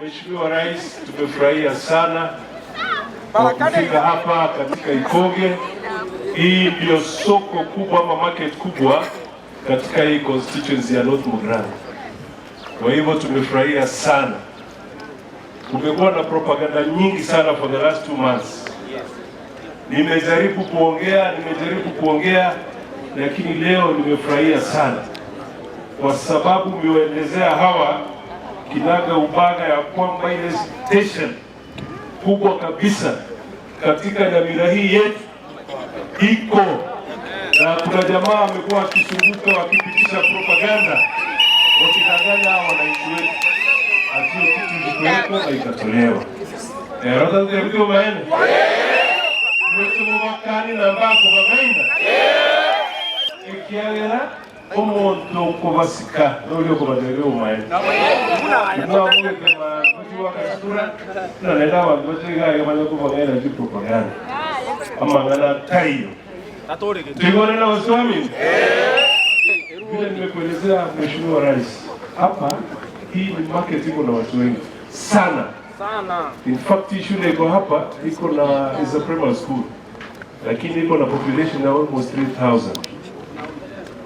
Mheshimiwa Rais, tumefurahia sana kufika hapa katika Ikoge. Hii ndio soko kubwa ama market kubwa katika hii constituency ya North Mugirango. Kwa hivyo tumefurahia sana. Kumekuwa na propaganda nyingi sana for the last 2 months. Nimejaribu kuongea lakini leo nimefurahia sana kwa sababu miwaelezea hawa kinaga ubaga ya kwamba ile station kubwa kabisa katika Nyamira hii yetu iko, na kuna jamaa amekuwa akisunguka wakipitisha propaganda wakidanganya wananchi wetu atio kitu ilikuwepo na ikatolewa. Rada ya video maene mwetu mwakani na mbako bagaina ikiagera omuntu kubasika n'olyo kubadege umaene n'amwe kama kujiwa kasura na nenda abantu bategaye banya kubagenda ndi propaganda amangana tayo tigone na waswami vile nimekuelezea Mheshimiwa Rais, hapa hii ni market iko na watu wengi sana. In fact shule iko hapa iko na is a primary school lakini iko na population ya almost 3000.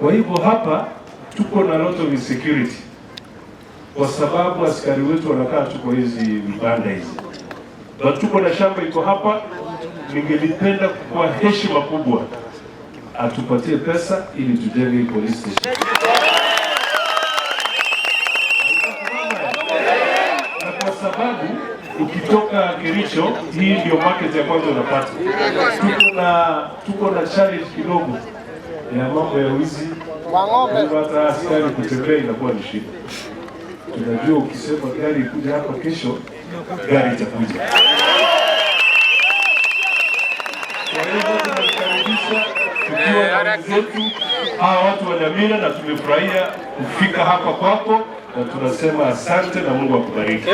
Kwa hivyo hapa tuko na lot of insecurity kwa sababu askari wetu wanakaa tuko hizi vibanda hizi. Na tuko na shamba iko hapa, ningelipenda kwa heshima kubwa atupatie pesa ili tujenge police station. Na kwa sababu ukitoka Kericho hii ndio market ya kwanza unapata. Tuko na challenge kidogo ya mambo ya wizi. Hata askari kutembea inakuwa ni shida. Tunajua ukisema gari ikuja hapa kesho, gari itakuja. Kwa hivyo tunakaribisha tukiwa na wenzetu hawa watu wa Nyamira, na tumefurahia kufika hapa kwako na tunasema asante na Mungu akubariki.